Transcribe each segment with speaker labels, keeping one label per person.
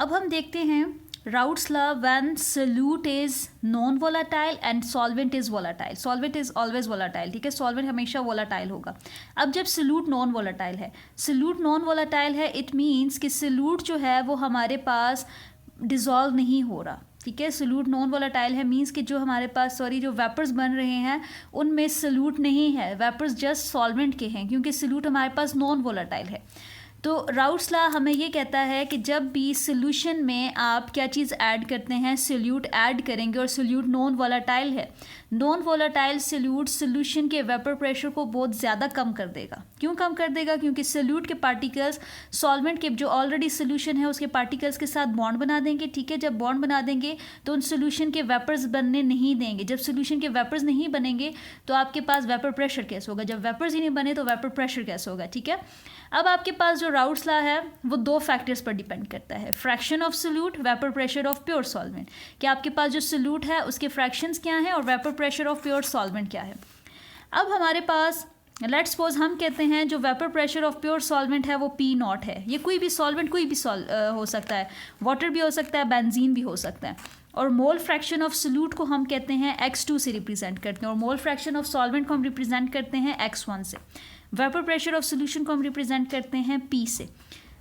Speaker 1: अब हम देखते हैं routes law when solute is non volatile and solvent is volatile. Solvent is always volatile, ठीक है, सॉल्वेंट हमेशा वोलाटाइल होगा. अब जब सोल्यूट नॉन वोलाटाइल है, सोल्यूट नॉन वोलाटाइल है, इट मीन्स कि सोल्यूट जो है वो हमारे पास डिज़ोल्व नहीं हो रहा, ठीक है. सोल्यूट नॉन वोलाटाइल है मीन्स कि जो हमारे पास जो वेपर्स बन रहे हैं उनमें सोल्यूट नहीं है, वेपर्स जस्ट सॉल्वेंट के हैं, क्योंकि सोल्यूट हमारे पास नॉन वोलाटाइल है. तो राउट्स लॉ हमें ये कहता है कि जब भी सोल्यूशन में आप क्या चीज़ ऐड करते हैं, सोल्यूट ऐड करेंगे और सोल्यूट नॉन वोलाटाइल है, नॉन वोलाटाइल सोल्यूट सोल्यूशन के वेपर प्रेशर को बहुत ज़्यादा कम कर देगा. क्यों कम कर देगा? क्योंकि सोल्यूट के पार्टिकल्स सॉल्वेंट के जो ऑलरेडी सोल्यूशन है उसके पार्टिकल्स के साथ बॉन्ड बना देंगे, ठीक है. जब बॉन्ड बना देंगे तो उन सोल्यूशन के वेपर्स बनने नहीं देंगे. जब सोल्यूशन के वेपर्स नहीं बनेंगे तो आपके पास वेपर प्रेशर कैसे होगा? जब वेपर्स ही नहीं बने तो वेपर प्रेशर कैसे होगा, ठीक है. अब आपके पास जो राउट्स लॉ है वो दो फैक्टर्स पर डिपेंड करता है, fraction of solute, vapour pressure of pure solvent. कि आपके पास जो सोल्यूट है उसके फ्रैक्शंस क्या हैं और vapour pressure of pure solvent क्या है. अब हमारे पास लेट्स सपोज हम कहते हैं जो vapour pressure of pure solvent है वो P0 है. ये कोई भी सॉल्वेंट कोई भी हो सकता है, वाटर भी हो सकता है, बेंजीन भी हो सकता है. और मोल फ्रैक्शन ऑफ सोल्यूट को हम कहते हैं X2 से रिप्रेजेंट करते हैं और मोल फ्रैक्शन ऑफ सॉल्वेंट को हम रिप्रेजेंट करते हैं X1 से. वेपर प्रेशर ऑफ सोल्यूशन को हम रिप्रेजेंट करते हैं P से.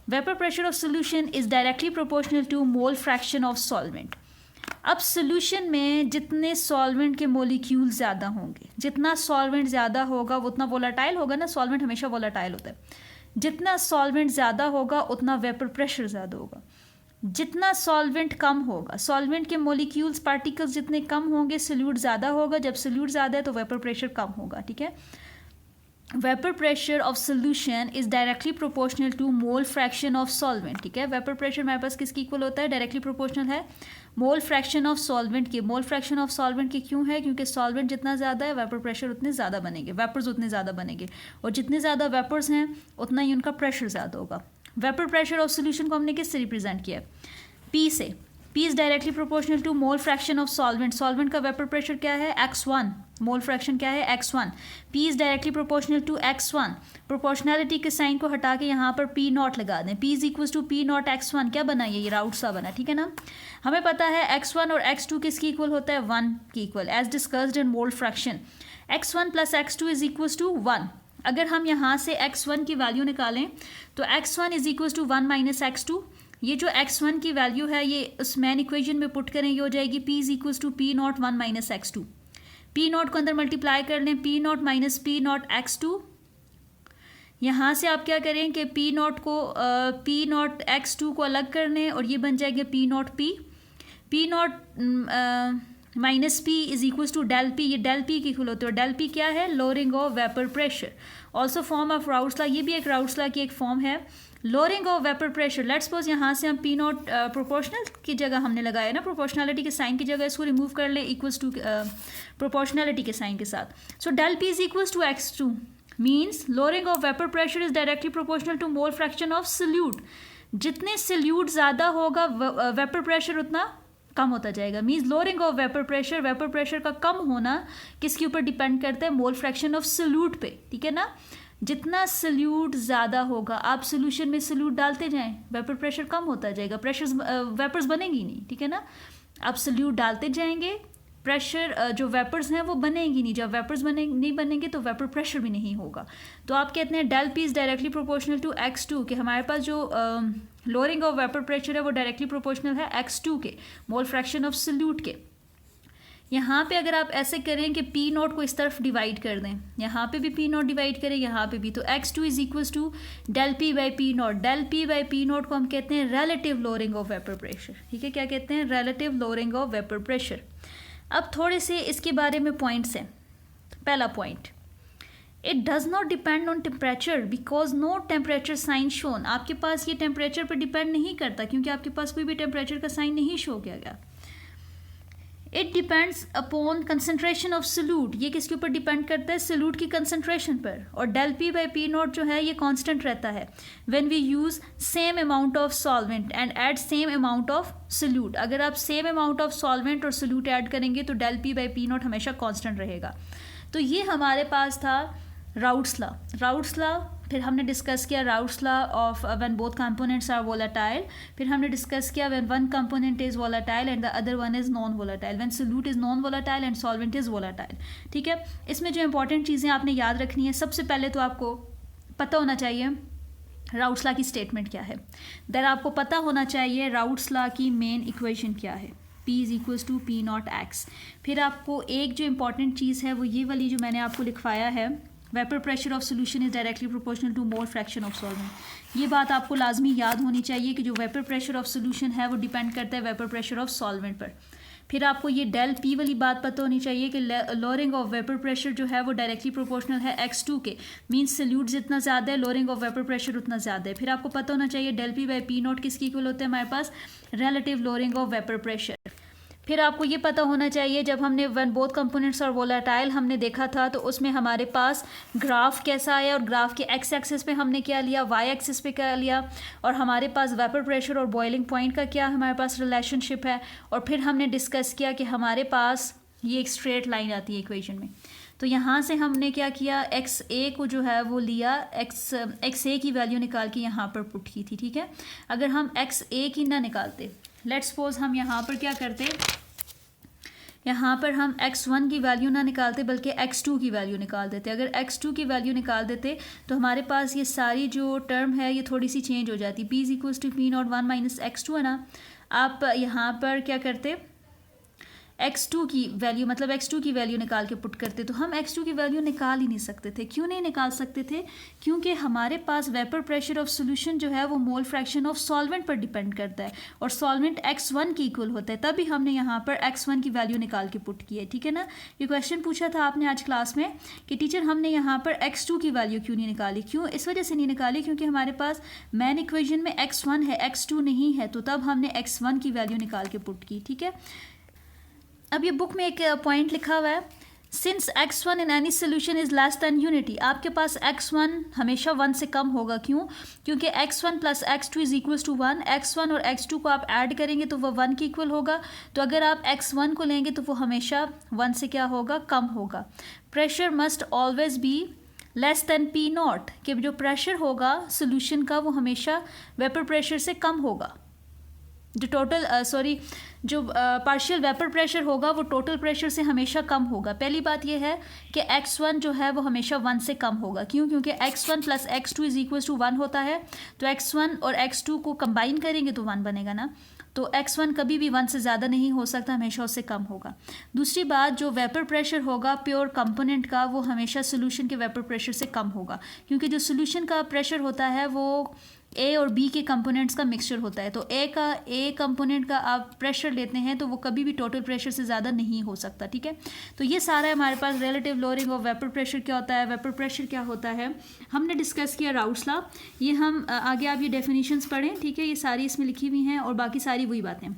Speaker 1: Vapour pressure of solution is directly proportional to mole fraction of solvent. अब सोल्यूशन में जितने सॉल्वेंट के मोलिक्यूल ज़्यादा होंगे, जितना सॉल्वेंट ज़्यादा होगा वो उतना वोलाटाइल होगा ना, सॉल्वेंट हमेशा वोलाटाइल होता है. जितना सॉल्वेंट ज़्यादा होगा उतना वेपर प्रेशर ज़्यादा होगा. जितना सॉल्वेंट कम होगा, सॉल्वेंट के मोलिक्यूल्स पार्टिकल्स जितने कम होंगे, सोल्यूट ज़्यादा होगा. जब सोल्यूट ज़्यादा है तो वेपर प्रेशर कम होगा, ठीक है. Vapour pressure of solution is directly proportional to mole fraction of solvent, ठीक है. वेपर प्रेशर हमारे पास किसकी इक्वल होता है? डायरेक्टली प्रोपोर्शनल है मोल फ्रैक्शन ऑफ सॉल्वेंट के. मोल फ्रैक्शन ऑफ सॉल्वेंट के क्यों है? क्योंकि सॉल्वेंट जितना ज़्यादा है वेपर प्रेशर उतने ज़्यादा बनेंगे, वेपर्स उतने ज़्यादा बनेंगे, और जितने ज़्यादा वेपर्स हैं उतना ही उनका प्रेशर ज़्यादा होगा. वेपर प्रेशर ऑफ सोल्यूशन को हमने किससे रिप्रेजेंट किया है? P से. P is directly proportional to mole fraction of solvent. Solvent का वेपर प्रेशर क्या है? X1. मोल फ्रैक्शन क्या है? X1. P is directly proportional to X1. Proportionality के साइन को हटा के यहाँ पर P0 लगा दें. P is equal to P0 X1. क्या बना ये राउट्स लॉ बना, ठीक है ना. हमें पता है X1 और X2 किसकी इक्वल होता है? 1 की equal, as discussed in mole fraction. X1 plus X2 is equal to 1. अगर हम यहाँ से X1 की वैल्यू निकालें तो X1 is equal to 1 minus X2. ये जो X1 की वैल्यू है ये उस मेन इक्वेशन में पुट करें, ये हो जाएगी P is equal to P0 1 minus X2. P0 को अंदर मल्टीप्लाई कर लें, P0 माइनस P0 X2. यहाँ से आप क्या करें कि P0 को P0 X2 को अलग कर लें और ये बन जाएगा P0 P. P0 minus P is equal to del P. ये डेल P की इक्वल होती है और डेल P क्या है? Lowering of vapour pressure. Also form of Raoult's law, ये भी एक राउट्स लॉ की एक फॉर्म है, lowering of vapour pressure. Let's suppose यहाँ से हम P0 प्रोपोर्शनल की जगह हमने लगाया ना, प्रोपोर्शनैलिटी के साइन की जगह इसको रिमूव कर ले इक्वल्स टू प्रोपोर्शनैलिटी के साइन के साथ. So del P is equals to X2 means lowering of vapour pressure is directly proportional to mole fraction of solute. जितने सोल्यूट ज़्यादा होगा वेपर प्रेशर उतना कम होता जाएगा. Means lowering of vapour pressure का कम होना किसके ऊपर डिपेंड करता है? मोल फ्रैक्शन ऑफ सोल्यूट पे, ठीक है ना. जितना सोल्यूट ज़्यादा होगा, आप सोल्यूशन में सोल्यूट डालते जाएं, वेपर प्रेशर कम होता जाएगा, वेपर्स बनेंगी नहीं, ठीक है ना. आप सोल्यूट डालते जाएंगे, प्रेशर जो वेपर्स हैं वो बनेंगी नहीं. जब वेपर्स नहीं बनेंगे तो वेपर प्रेशर भी नहीं होगा. तो आप कहते हैं del P is directly proportional to X2 कि हमारे पास जो लोअरिंग ऑफ वेपर प्रेशर है वो डायरेक्टली प्रोपोर्शनल है X2 के, मोल फ्रैक्शन ऑफ सोल्यूट के. यहाँ पे अगर आप ऐसे करें कि P0 को इस तरफ डिवाइड कर दें, यहाँ पे भी P0 डिवाइड करें, यहाँ पे भी, तो X2 is equals to del P by P0. Del P by P0 को हम कहते हैं relative lowering of vapour pressure, ठीक है. क्या कहते हैं? Relative lowering of vapour pressure. अब थोड़े से इसके बारे में पॉइंट्स हैं. पहला point, it does not depend on temperature because no temperature sign shown. आपके पास ये टेम्परेचर पर डिपेंड नहीं करता क्योंकि आपके पास कोई भी टेम्परेचर का साइन नहीं शो किया गया. It depends upon concentration of solute. ये किसके ऊपर डिपेंड करता है? सोल्यूट की कंसनट्रेशन पर. और डेल P बाई P0 जो है ये कांस्टेंट रहता है when we use same amount of solvent and add same amount of solute. अगर आप सेम अमाउंट ऑफ सॉल्वेंट और सोल्यूट ऐड करेंगे तो डेल P बाई P0 हमेशा कांस्टेंट रहेगा. तो ये हमारे पास था राउट्स लॉ. राउट्स लॉ फिर हमने डिस्कस किया Raoult's law of when both components are volatile, फिर हमने डिस्कस किया when one component is volatile and the other one is non volatile, when solute is non volatile and solvent is volatile. ठीक है, इसमें जो important चीज़ें आपने याद रखनी है, सबसे पहले तो आपको पता होना चाहिए राउट्स लॉ की स्टेटमेंट क्या है। देन आपको पता होना चाहिए राउट्स लॉ की मेन इक्वेशन क्या है, P is equals to P naught X. फिर आपको एक जो इंपॉर्टेंट चीज़ है वो ये वाली जो मैंने आपको लिखवाया है, vapour pressure of solution is directly proportional to mole fraction of solvent. ये बात आपको लाजमी याद होनी चाहिए कि जो वेपर प्रेशर ऑफ सोल्यूशन है वो डिपेंड करता है वेपर प्रेशर ऑफ सॉल्वेंट पर। फिर आपको ये डेल पी वाली बात पता होनी चाहिए कि लोअरिंग ऑफ वेपर प्रेशर जो है वो डायरेक्टली प्रोपोर्शनल है x2 के, मीन्स सोल्यूट जितना ज़्यादा है लोअरिंग ऑफ वेपर प्रेशर उतना ज़्यादा है। फिर आपको पता होना चाहिए del P by P nought किसकी इक्वल होता है हमारे पास, relative lowering of vapour pressure. फिर आपको ये पता होना चाहिए जब हमने व्हेन बोथ कंपोनेंट्स और वोलेटाइल हमने देखा था तो उसमें हमारे पास ग्राफ कैसा आया, और ग्राफ के एक्स एक्सिस पे हमने क्या लिया, वाई एक्सिस पे क्या लिया, और हमारे पास वेपर प्रेशर और बॉइलिंग पॉइंट का क्या हमारे पास रिलेशनशिप है। और फिर हमने डिस्कस किया कि हमारे पास ये एक स्ट्रेट लाइन आती है इक्वेशन में, तो यहाँ से हमने क्या किया, एक्स ए को जो है वो लिया, एक्स ए की वैल्यू निकाल के यहाँ पर पुट की थी। ठीक है, अगर हम एक्स ए की ना निकालते, लेट्स सपोज हम यहाँ पर क्या करते, यहाँ पर हम x1 की वैल्यू ना निकालते बल्कि x2 की वैल्यू निकाल देते। अगर x2 की वैल्यू निकाल देते तो हमारे पास ये सारी जो टर्म है ये थोड़ी सी चेंज हो जाती, p is equals to P naught one minus x2 है ना। आप यहाँ पर क्या करते, x2 की वैल्यू मतलब x2 की वैल्यू निकाल के पुट करते, तो हम x2 की वैल्यू निकाल ही नहीं सकते थे। क्यों नहीं निकाल सकते थे, क्योंकि हमारे पास वेपर प्रेशर ऑफ सोल्यूशन जो है वो मोल फ्रैक्शन ऑफ सॉल्वेंट पर डिपेंड करता है और सॉल्वेंट x1 की इक्वल होता है, तभी हमने यहाँ पर x1 की वैल्यू निकाल के पुट की है। ठीक है ना, ये क्वेश्चन पूछा था आपने आज क्लास में कि टीचर हमने यहाँ पर x2 की वैल्यू क्यों नहीं निकाली, क्यों, इस वजह से नहीं निकाली क्योंकि हमारे पास मेन इक्वेशन में x1 है x2 नहीं है, तो तब हमने x1 की वैल्यू निकाल के पुट की। ठीक है, अब ये बुक में एक पॉइंट लिखा हुआ है, since x1 in any solution is less than unity, आपके पास x1 हमेशा 1 से कम होगा। क्यों, क्योंकि x1 plus x2 is equals to 1, x1 और x2 को आप ऐड करेंगे तो वो 1 के इक्वल होगा, तो अगर आप x1 को लेंगे तो वो हमेशा 1 से क्या होगा, कम होगा। Pressure must always be less than P not, कि जो प्रेशर होगा सोल्यूशन का वो हमेशा वेपर प्रेशर से कम होगा। जो टोटल जो पार्शियल वेपर प्रेशर होगा वो टोटल प्रेशर से हमेशा कम होगा। पहली बात ये है कि x1 जो है वो हमेशा 1 से कम होगा। क्यों, क्योंकि x1 plus x2 is equal to 1 होता है, तो x1 और x2 को कंबाइन करेंगे तो 1 बनेगा ना, तो x1 कभी भी 1 से ज़्यादा नहीं हो सकता, हमेशा उससे कम होगा। दूसरी बात, जो वेपर प्रेशर होगा प्योर कंपोनेंट का वो हमेशा सोल्यूशन के वेपर प्रेशर से कम होगा, क्योंकि जो सोल्यूशन का प्रेशर होता है वो ए और बी के कंपोनेंट्स का मिक्सचर होता है, तो ए कंपोनेंट का आप प्रेशर लेते हैं तो वो कभी भी टोटल प्रेशर से ज़्यादा नहीं हो सकता। ठीक है, तो ये सारा है हमारे पास relative lowering of vapour pressure क्या होता है, वेपर प्रेशर क्या होता है, हमने डिस्कस किया राउट्स लॉ। ये हम आगे आप ये डेफिनेशंस पढ़ें, ठीक है, ये सारी इसमें लिखी हुई हैं और बाकी सारी वही बातें।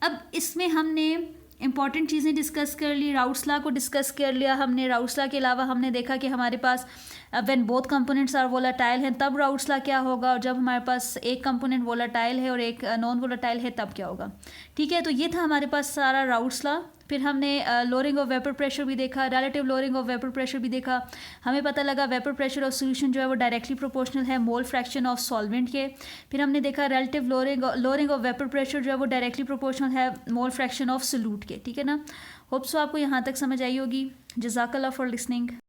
Speaker 1: अब इसमें हमने इंपॉर्टेंट चीज़ें डिस्कस कर ली, राउट्स लॉ को डिस्कस कर लिया हमने। राउट्स लॉ के अलावा हमने देखा कि हमारे पास when both components are volatile हैं तब राउट्स लॉ क्या होगा, और जब हमारे पास एक कंपोनेंट वोलेटाइल है और एक नॉन वोलेटाइल है तब क्या होगा। ठीक है, तो ये था हमारे पास सारा राउट्स लॉ। फिर हमने लोअरिंग ऑफ वेपर प्रेशर भी देखा, relative lowering of vapour pressure भी देखा। हमें पता लगा वेपर प्रेशर ऑफ सोल्यूशन जो है वो डायरेक्टली प्रोपोर्शनल है मोल फ्रैक्शन ऑफ सॉल्वेंट के। फिर हमने देखा relative lowering of vapour pressure जो है वो डायरेक्टली प्रोपोर्शनल है मोल फ्रैक्शन ऑफ सोल्यूट के। ठीक है ना, होप सो आपको यहाँ तक समझ आई होगी। जज़ाकल्लाह फॉर लिसनिंग।